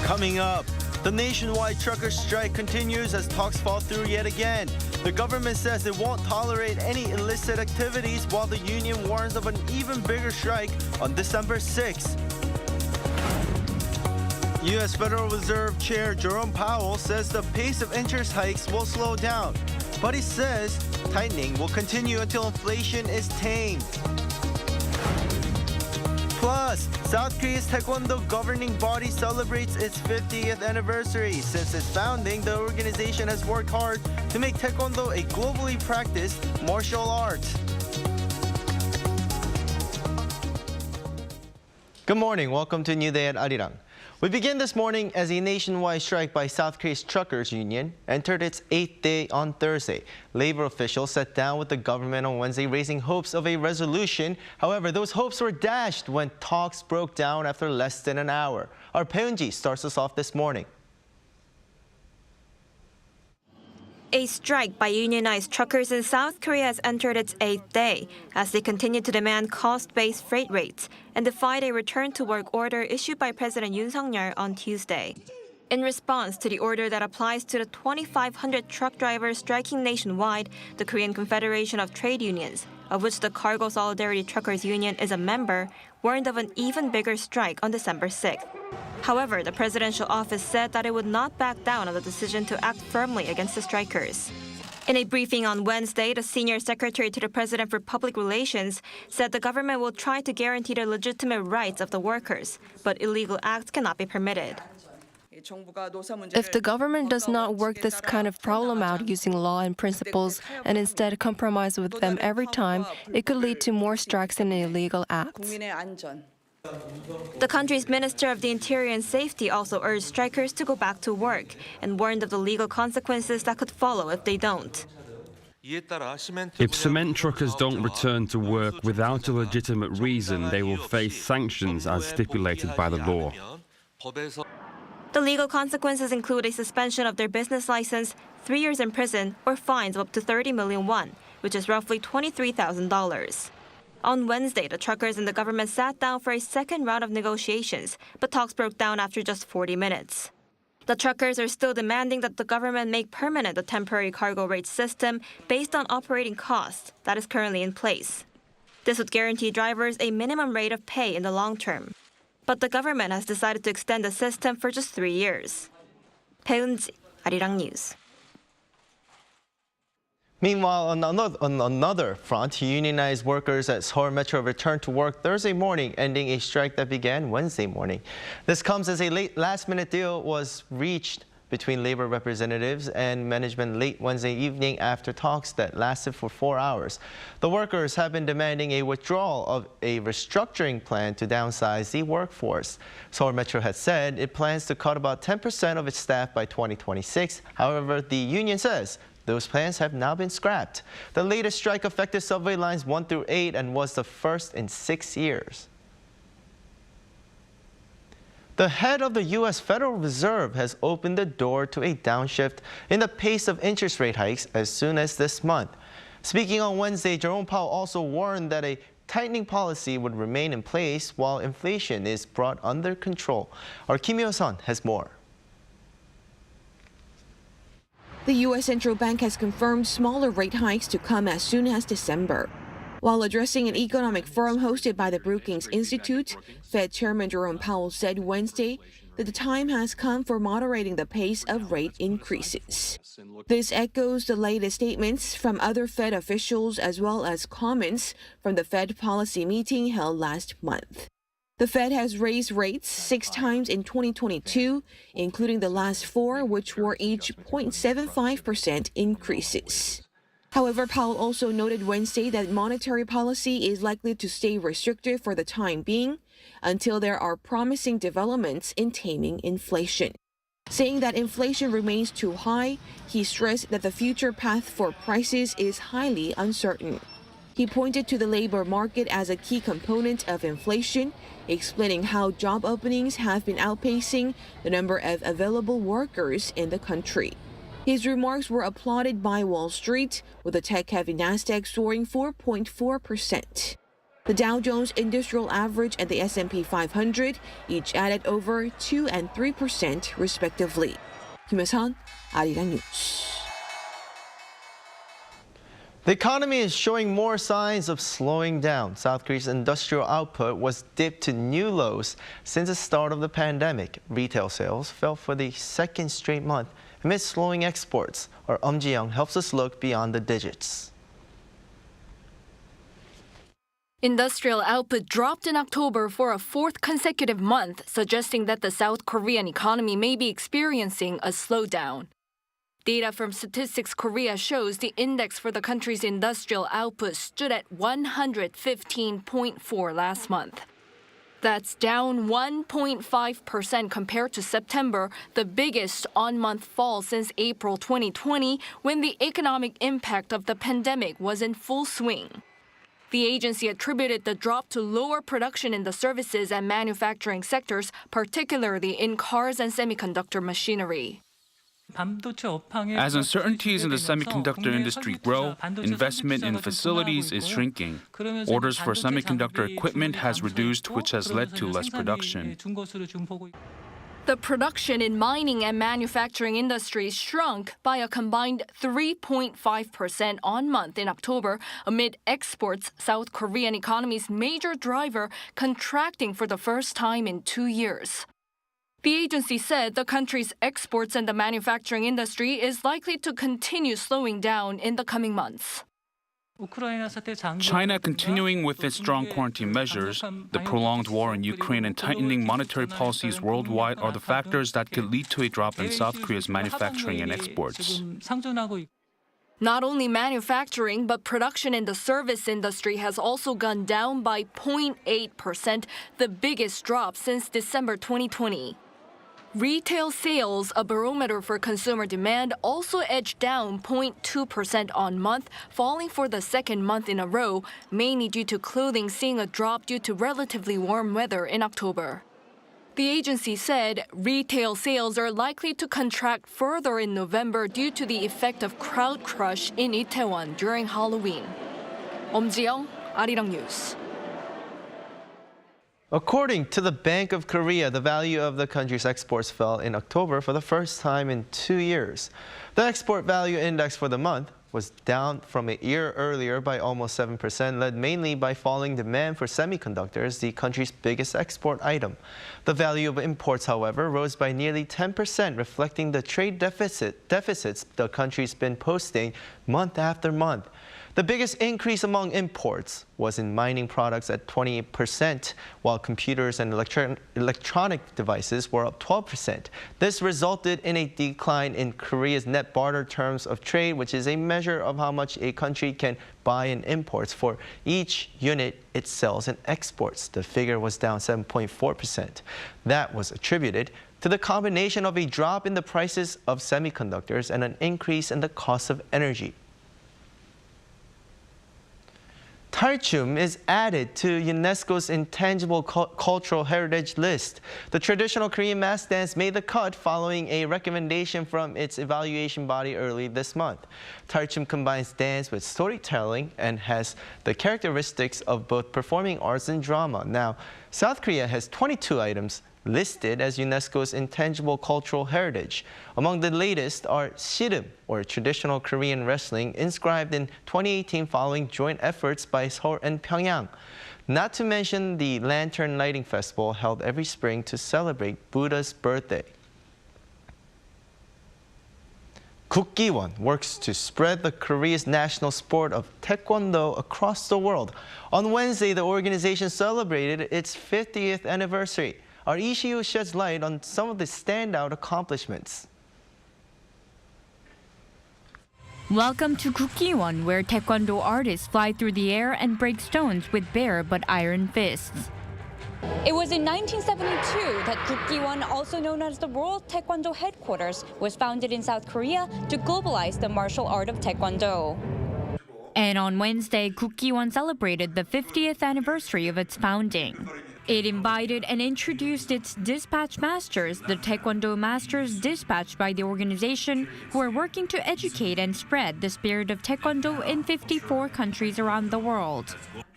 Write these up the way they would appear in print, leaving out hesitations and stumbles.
Coming up, the nationwide trucker strike continues as talks fall through yet again. The government says it won't tolerate any illicit activities while the union warns of an even bigger strike on December 6th. U.S. Federal Reserve Chair Jerome Powell says the pace of interest hikes will slow down, but he says tightening will continue until inflation is tamed. Plus, South Korea's Taekwondo governing body celebrates its 50th anniversary. Since its founding, the organization has worked hard to make Taekwondo a globally practiced martial art. Good morning. Welcome to New Day at Arirang. We begin this morning as a nationwide strike by South Korea's truckers union entered its 8th day on Thursday. Labor officials sat down with the government on Wednesday, raising hopes of a resolution. However, those hopes were dashed when talks broke down after less than an hour. Our Peunji starts us off this morning. A strike by unionized truckers in South Korea has entered its 8th day as they continue to demand cost-based freight rates and defied a return-to-work order issued by President Yoon Suk-yeol on Tuesday. In response to the order that applies to the 2,500 truck drivers striking nationwide, the Korean Confederation of Trade Unions, of which the Cargo Solidarity Truckers Union is a member, warned of an even bigger strike on December 6th. However, the presidential office said that it would not back down on the decision to act firmly against the strikers. In a briefing on Wednesday, the senior secretary to the president for public relations said the government will try to guarantee the legitimate rights of the workers, but illegal acts cannot be permitted. If the government does not work this kind of problem out using law and principles and instead compromise with them every time, it could lead to more strikes and illegal acts. The country's Minister of the Interior and Safety also urged strikers to go back to work and warned of the legal consequences that could follow if they don't. If cement truckers don't return to work without a legitimate reason, they will face sanctions as stipulated by the law. The legal consequences include a suspension of their business license, 3 years in prison, or fines of up to 30 million won, which is roughly $23,000. On Wednesday, the truckers and the government sat down for a second round of negotiations, but talks broke down after just 40 minutes. The truckers are still demanding that the government make permanent the temporary cargo rate system based on operating costs that is currently in place. This would guarantee drivers a minimum rate of pay in the long term. But the government has decided to extend the system for just 3 years. Peunji, Arirang News. Meanwhile, on another front, unionized workers at Seoul Metro returned to work Thursday morning, ending a strike that began Wednesday morning. This comes as a last-minute deal was reached between labor representatives and management late Wednesday evening after talks that lasted for 4 hours. The workers have been demanding a withdrawal of a restructuring plan to downsize the workforce. Seoul Metro has said it plans to cut about 10% of its staff by 2026. However, the union says those plans have now been scrapped. The latest strike affected subway lines 1 through 8 and was the first in 6 years. The head of the U.S. Federal Reserve has opened the door to a downshift in the pace of interest rate hikes as soon as this month. Speaking on Wednesday, Jerome Powell also warned that a tightening policy would remain in place while inflation is brought under control. Our Kim Yo-sun has more. The U.S. Central Bank has confirmed smaller rate hikes to come as soon as December. While addressing an economic forum hosted by the Brookings Institute, Fed Chairman Jerome Powell said Wednesday that the time has come for moderating the pace of rate increases. This echoes the latest statements from other Fed officials as well as comments from the Fed policy meeting held last month. The Fed has raised rates 6 times in 2022, including the last 4, which were each 0.75% increases. However, Powell also noted Wednesday that monetary policy is likely to stay restrictive for the time being until there are promising developments in taming inflation. Saying that inflation remains too high, he stressed that the future path for prices is highly uncertain. He pointed to the labor market as a key component of inflation, explaining how job openings have been outpacing the number of available workers in the country. His remarks were applauded by Wall Street, with the tech-heavy Nasdaq soaring 4.4%. The Dow Jones Industrial Average and the S&P 500 each added over 2% and 3% respectively. 김혜선, 아리랑 뉴스. The economy is showing more signs of slowing down. South Korea's industrial output was dipped to new lows since the start of the pandemic. Retail sales fell for the second straight month amid slowing exports. Our Ji-young helps us look beyond the digits. Industrial output dropped in October for a fourth consecutive month, suggesting that the South Korean economy may be experiencing a slowdown. Data from Statistics Korea shows the index for the country's industrial output stood at 115.4 last month. That's down 1.5% compared to September, the biggest on-month fall since April 2020, when the economic impact of the pandemic was in full swing. The agency attributed the drop to lower production in the services and manufacturing sectors, particularly in cars and semiconductor machinery. As uncertainties in the semiconductor industry grow, investment in facilities is shrinking. Orders for semiconductor equipment has reduced, which has led to less production. The production in mining and manufacturing industries shrunk by a combined 3.5% on-month in October amid exports, South Korean economy's major driver, contracting for the first time in 2 years. The agency said the country's exports and the manufacturing industry is likely to continue slowing down in the coming months. China continuing with its strong quarantine measures, the prolonged war in Ukraine and tightening monetary policies worldwide are the factors that could lead to a drop in South Korea's manufacturing and exports. Not only manufacturing, but production in the service industry has also gone down by 0.8%, the biggest drop since December 2020. Retail sales, a barometer for consumer demand, also edged down 0.2% on month, falling for the second month in a row, mainly due to clothing seeing a drop due to relatively warm weather in October. The agency said retail sales are likely to contract further in November due to the effect of crowd crush in Itaewon during Halloween. Ji-young, Arirang News. According to the Bank of Korea, the value of the country's exports fell in October for the first time in 2 years. The export value index for the month was down from a year earlier by almost 7%, led mainly by falling demand for semiconductors, the country's biggest export item. The value of imports, however, rose by nearly 10%, reflecting the trade deficits the country's been posting month after month. The biggest increase among imports was in mining products at 28%, while computers and electronic devices were up 12%. This resulted in a decline in Korea's net barter terms of trade, which is a measure of how much a country can buy in imports for each unit it sells and exports. The figure was down 7.4%. That was attributed to the combination of a drop in the prices of semiconductors and an increase in the cost of energy. Tarchum is added to UNESCO's Intangible Cultural Heritage list. The traditional Korean mass dance made the cut following a recommendation from its evaluation body early this month. Tarchum combines dance with storytelling and has the characteristics of both performing arts and drama. Now, South Korea has 22 items listed as UNESCO's Intangible Cultural Heritage. Among the latest are Sirim, or traditional Korean wrestling, inscribed in 2018 following joint efforts by Seoul and Pyongyang. Not to mention the Lantern Lighting Festival held every spring to celebrate Buddha's birthday. Kukkiwon works to spread the Korea's national sport of Taekwondo across the world. On Wednesday, the organization celebrated its 50th anniversary. Our Ishiu sheds light on some of the standout accomplishments. Welcome to Kukkiwon, where Taekwondo artists fly through the air and break stones with bare but iron fists. It was in 1972 that Kukkiwon, also known as the World Taekwondo Headquarters, was founded in South Korea to globalize the martial art of Taekwondo. And on Wednesday, Kukkiwon celebrated the 50th anniversary of its founding. It invited and introduced its dispatch masters, the Taekwondo masters dispatched by the organization, who are working to educate and spread the spirit of Taekwondo in 54 countries around the world.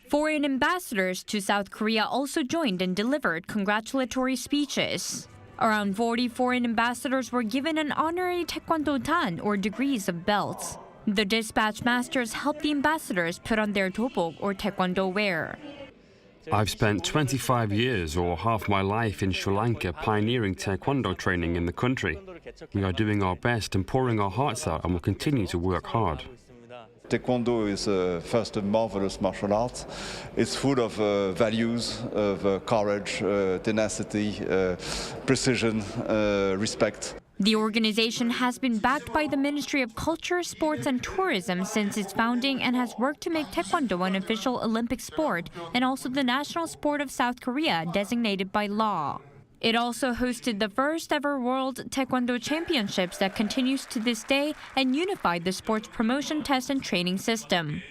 Foreign ambassadors to South Korea also joined and delivered congratulatory speeches. Around 40 foreign ambassadors were given an honorary Taekwondo Dan or degrees of belts. The dispatch masters helped the ambassadors put on their dobok or Taekwondo wear. I've spent 25 years or half my life in Sri Lanka pioneering Taekwondo training in the country. We are doing our best and pouring our hearts out and will continue to work hard. Taekwondo is first a marvelous martial art. It's full of values of courage, tenacity, precision, respect. The organization has been backed by the Ministry of Culture, Sports and Tourism since its founding and has worked to make Taekwondo an official Olympic sport and also the national sport of South Korea designated by law. It also hosted the first ever World Taekwondo Championships that continues to this day and unified the sports promotion test and training system.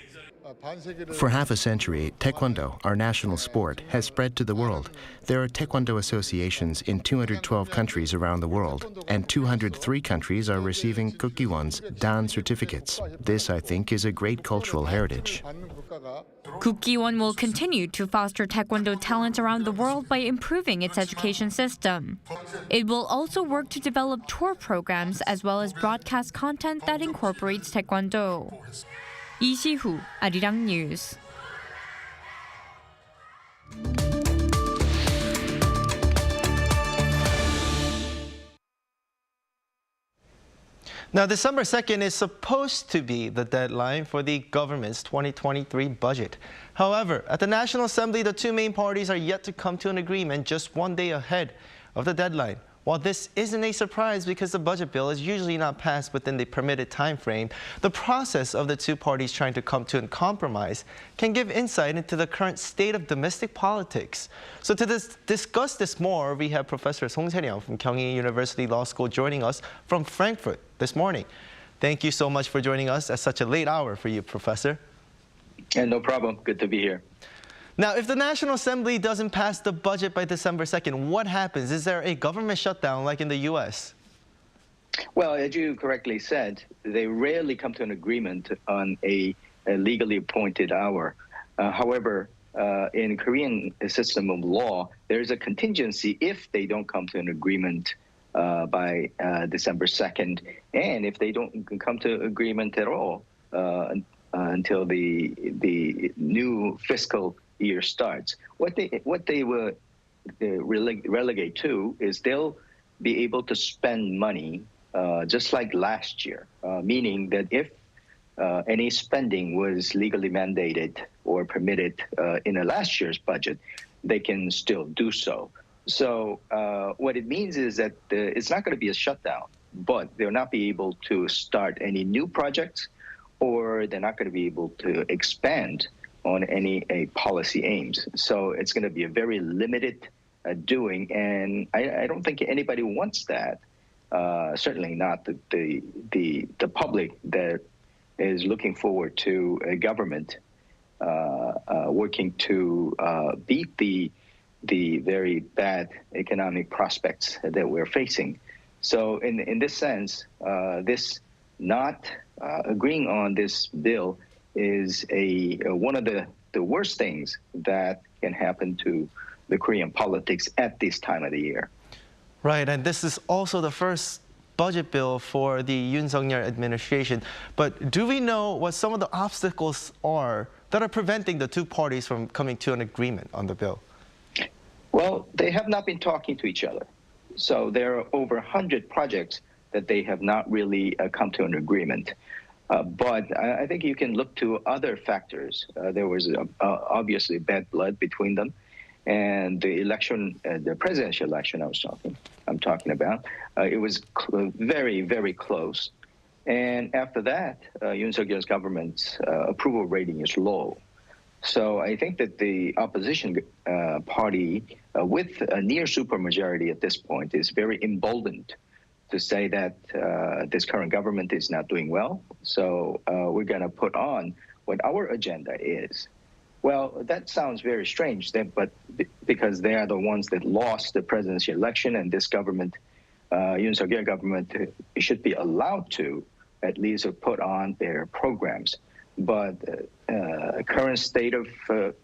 For half a century, Taekwondo, our national sport, has spread to the world. There are Taekwondo associations in 212 countries around the world, and 203 countries are receiving Kukkiwon's Dan certificates. This, I think, is a great cultural heritage. Kukkiwon will continue to foster Taekwondo talent around the world by improving its education system. It will also work to develop tour programs as well as broadcast content that incorporates Taekwondo. 이시후, Arirang News. Now, December 2nd is supposed to be the deadline for the government's 2023 budget. However, at the National Assembly, the two main parties are yet to come to an agreement just one day ahead of the deadline. While this isn't a surprise because the budget bill is usually not passed within the permitted time frame, the process of the two parties trying to come to a compromise can give insight into the current state of domestic politics. So to discuss this more, we have Professor Song Se-ryung from Kyung-hee University Law School joining us from Frankfurt this morning. Thank you so much for joining us at such a late hour for you, Professor. No problem. Good to be here. Now, if the National Assembly doesn't pass the budget by December 2nd, what happens? Is there a government shutdown like in the U.S.? Well, as you correctly said, they rarely come to an agreement on a legally appointed hour. However, in Korean system of law, there's a contingency if they don't come to an agreement by December 2nd, and if they don't come to agreement at all until the new fiscal year starts. What they will relegate to is they'll be able to spend money just like last year, meaning that if any spending was legally mandated or permitted in a last year's budget, they can still do so. So what it means is that it's not going to be a shutdown, but they'll not be able to start any new projects, or they're not going to be able to expand on any policy aims. So it's going to be a very limited doing, and I don't think anybody wants that. Certainly not the public that is looking forward to a government working to beat the very bad economic prospects that we're facing. So in this sense, this not agreeing on this bill is one of the worst things that can happen to the Korean politics at this time of the year. Right, and this is also the first budget bill for the Yoon Suk-yeol administration. But do we know what some of the obstacles are that are preventing the two parties from coming to an agreement on the bill? Well, they have not been talking to each other. So there are over 100 projects that they have not really come to an agreement. But I think you can look to other factors. There was obviously bad blood between them, and the election, the presidential election I'm talking about, it was very, very close. And after that, Yoon Suk-yeol's government's approval rating is low. So I think that the opposition party, with a near supermajority at this point, is very emboldened to say that this current government is not doing well. So we're going to put on what our agenda is. Well, that sounds very strange, but because they are the ones that lost the presidential election, and this government, Yoon Suk-yeol government, should be allowed to at least put on their programs. But current state of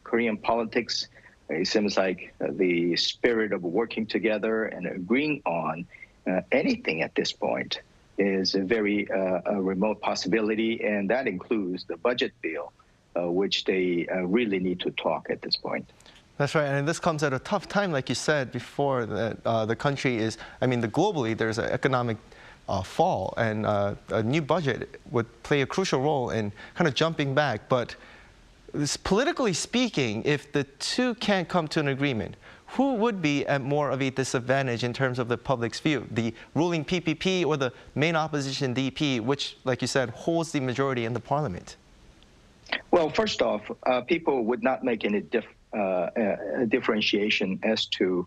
Korean politics, it seems like the spirit of working together and agreeing on anything at this point is a very remote possibility, and that includes the budget bill, which they really need to talk at this point. That's right, and this comes at a tough time, like you said before, that the country is, globally there's an economic fall, and a new budget would play a crucial role in kind of jumping back. But politically speaking, if the two can't come to an agreement, who would be at more of a disadvantage in terms of the public's view? The ruling PPP or the main opposition DP, which, like you said, holds the majority in the parliament? Well, first off, people would not make any differentiation as to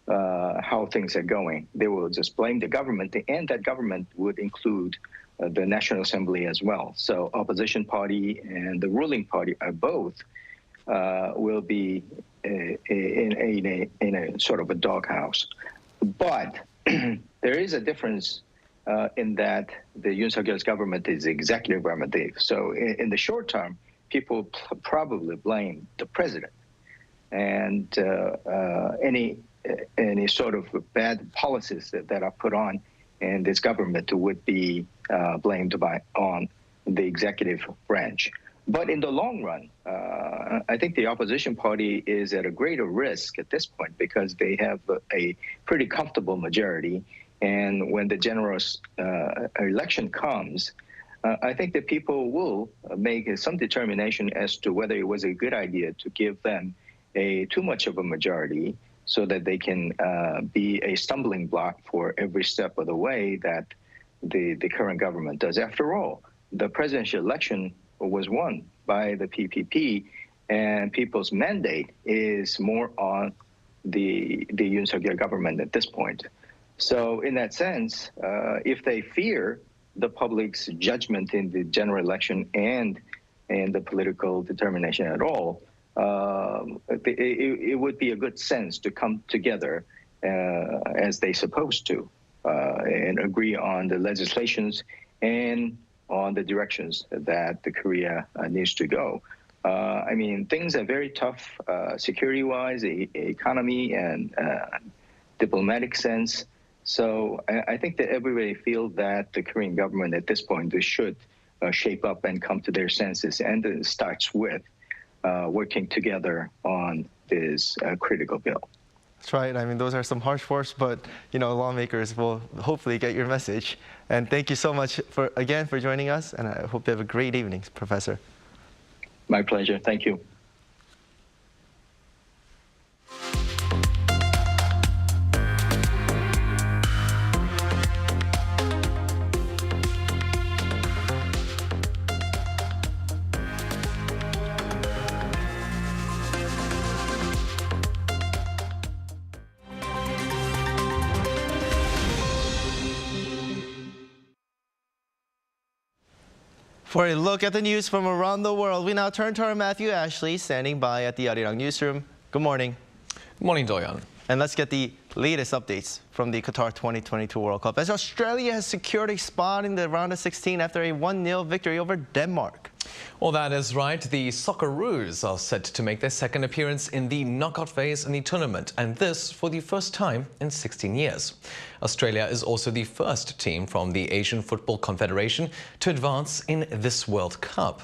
how things are going. They will just blame the government, and that government would include the National Assembly as well. So opposition party and the ruling party are both will be in a sort of a doghouse. But there is a difference in that the Yoon Suk-yeol's government is executive government. So in the short term, people probably blame the president, and any sort of bad policies that are put on in this government would be blamed on the executive branch. But in the long run, I think the opposition party is at a greater risk at this point because they have a pretty comfortable majority. And when the general election comes, I think that people will make some determination as to whether it was a good idea to give them too much of a majority so that they can be a stumbling block for every step of the way that the current government does. After all, the presidential election was won by the PPP, and people's mandate is more on the Yoon Suk-yeol government at this point. So in that sense, if they fear the public's judgment in the general election and the political determination at all, it would be a good sense to come together as they're supposed to and agree on the legislations and on the directions that the Korea needs to go. Things are very tough security-wise, economy and diplomatic sense. So I think that everybody feels that the Korean government at this point should shape up and come to their senses, and it starts with working together on this critical bill. That's right. Those are some harsh words, but lawmakers will hopefully get your message. And thank you so much again for joining us, and I hope you have a great evening, Professor. My pleasure. Thank you. For a look at the news from around the world, we now turn to our Matthew Ashley standing by at the Arirang newsroom. Good morning. Good morning, Do-yeon. And let's get the latest updates from the Qatar 2022 World Cup, as Australia has secured a spot in the round of 16 after a 1-0 victory over Denmark. Well, that is right. The Socceroos are set to make their second appearance in the knockout phase in the tournament, and this for the first time in 16 years. Australia is also the first team from the Asian Football Confederation to advance in this World Cup.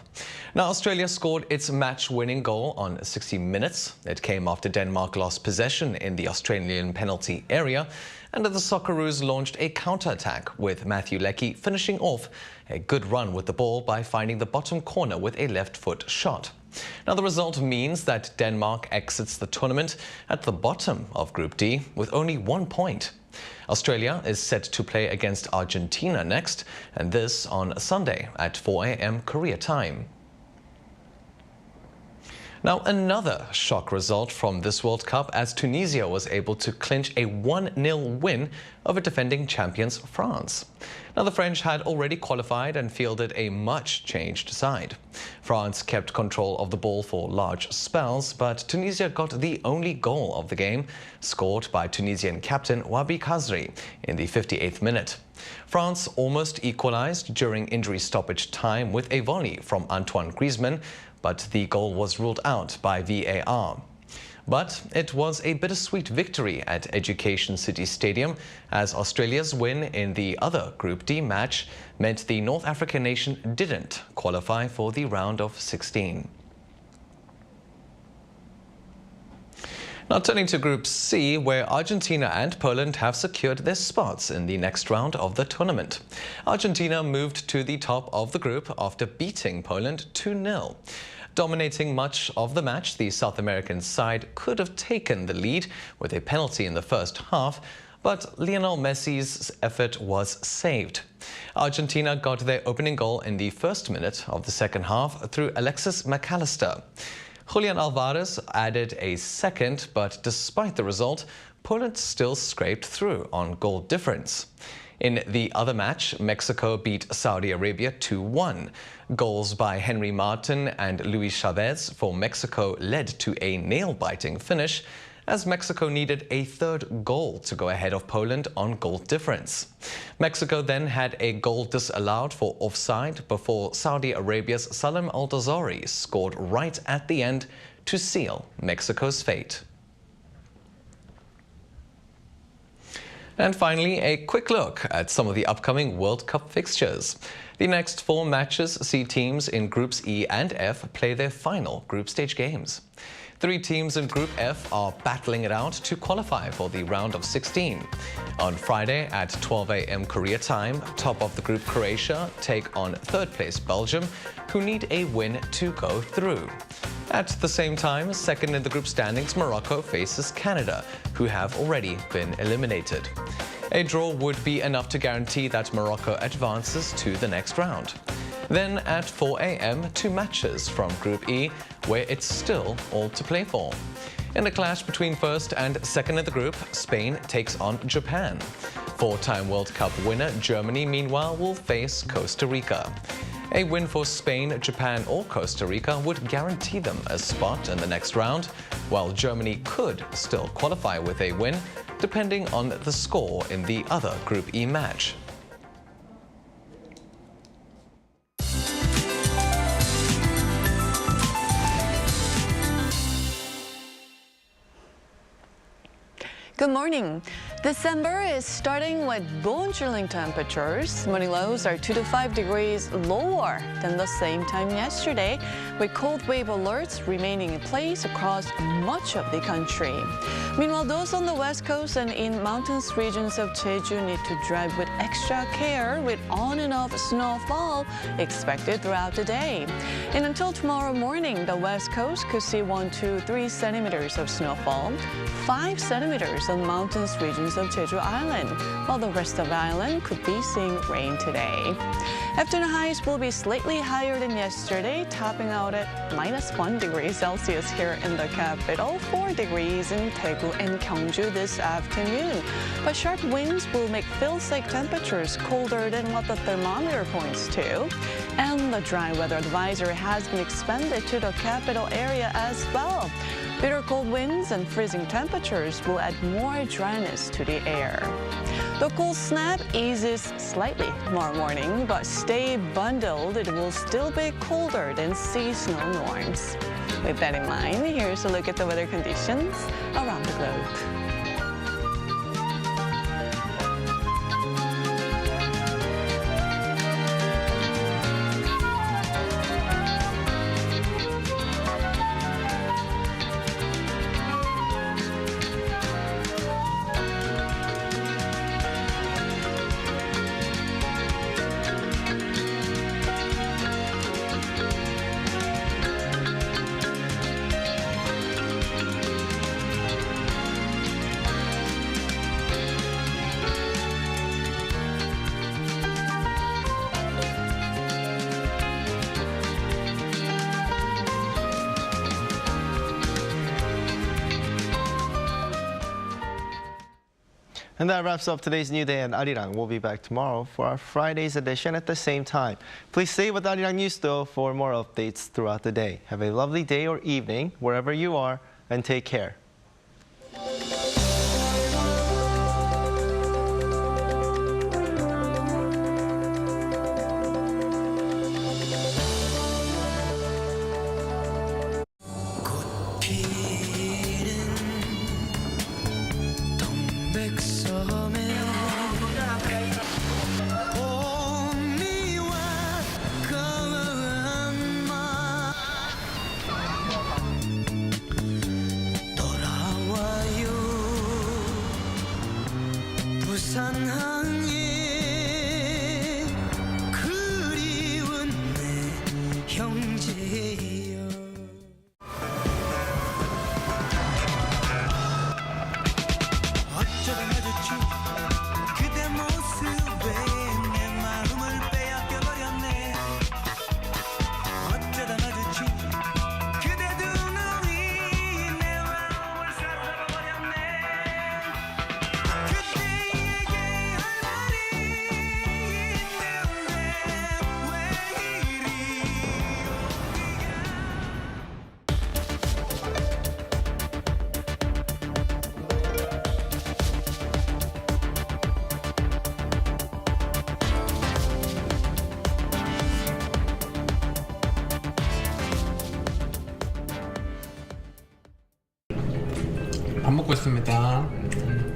Now, Australia scored its match-winning goal on 60 minutes. It came after Denmark lost possession in the Australian penalty area, and the Socceroos launched a counter-attack with Matthew Leckie finishing off a good run with the ball by finding the bottom corner with a left-foot shot. Now, the result means that Denmark exits the tournament at the bottom of Group D with only 1 point. Australia is set to play against Argentina next, and this on Sunday at 4 a.m. Korea time. Now, another shock result from this World Cup as Tunisia was able to clinch a 1-0 win over defending champions France. Now, the French had already qualified and fielded a much-changed side. France kept control of the ball for large spells, but Tunisia got the only goal of the game, scored by Tunisian captain Wabi Khazri in the 58th minute. France almost equalized during injury stoppage time with a volley from Antoine Griezmann, but the goal was ruled out by VAR. But it was a bittersweet victory at Education City Stadium, as Australia's win in the other Group D match meant the North African nation didn't qualify for the round of 16. Now turning to Group C, where Argentina and Poland have secured their spots in the next round of the tournament. Argentina moved to the top of the group after beating Poland 2-0. Dominating much of the match, the South American side could have taken the lead with a penalty in the first half, but Lionel Messi's effort was saved. Argentina got their opening goal in the first minute of the second half through Alexis McAllister. Julian Alvarez added a second, but despite the result, Poland still scraped through on goal difference. In the other match, Mexico beat Saudi Arabia 2-1. Goals by Henry Martin and Luis Chavez for Mexico led to a nail-biting finish, as Mexico needed a third goal to go ahead of Poland on goal difference. Mexico then had a goal disallowed for offside before Saudi Arabia's Salem Al-Dazari scored right at the end to seal Mexico's fate. And finally, a quick look at some of the upcoming World Cup fixtures. The next 4 matches see teams in Groups E and F play their final group stage games. 3 teams in Group F are battling it out to qualify for the round of 16. On Friday at 12 a.m. Korea time, top of the group Croatia take on third place Belgium, who need a win to go through. At the same time, second in the group standings, Morocco faces Canada, who have already been eliminated. A draw would be enough to guarantee that Morocco advances to the next round. Then at 4 a.m., 2 matches from Group E, where it's still all to play for. In the clash between first and second in the group, Spain takes on Japan. 4-time World Cup winner Germany, meanwhile, will face Costa Rica. A win for Spain, Japan, or Costa Rica would guarantee them a spot in the next round, while Germany could still qualify with a win, depending on the score in the other Group E match. Good morning. December is starting with bone-chilling temperatures. Morning lows are 2 to 5 degrees lower than the same time yesterday, with cold wave alerts remaining in place across much of the country. Meanwhile, those on the west coast and in mountainous regions of Jeju need to drive with extra care, with on and off snowfall expected throughout the day. And until tomorrow morning, the west coast could see 1 to 3 centimeters of snowfall, 5 centimeters on mountainous regions of Jeju Island, while the rest of the island could be seeing rain today. Afternoon highs will be slightly higher than yesterday, topping out at -1 degree Celsius here in the capital, 4 degrees in Daegu and Gyeongju this afternoon. But sharp winds will make feels-like temperatures colder than what the thermometer points to. And the dry weather advisory has been expanded to the capital area as well. Bitter cold winds and freezing temperatures will add more dryness to the air. The cold snap eases slightly tomorrow morning, but stay bundled. It will still be colder than seasonal norms. With that in mind, here's a look at the weather conditions around the globe. And that wraps up today's New Day in Arirang. We'll be back tomorrow for our Friday's edition at the same time. Please stay with Arirang News though for more updates throughout the day. Have a lovely day or evening wherever you are, and take care. 밥 먹고 있습니다.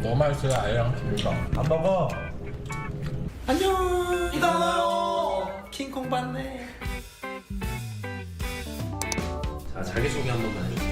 너무 맛있어요, 아리랑 이거. 밥 먹어. 안녕. 이다요. 킹콩 봤네. 자, 자기소개 한 번만 해주세요.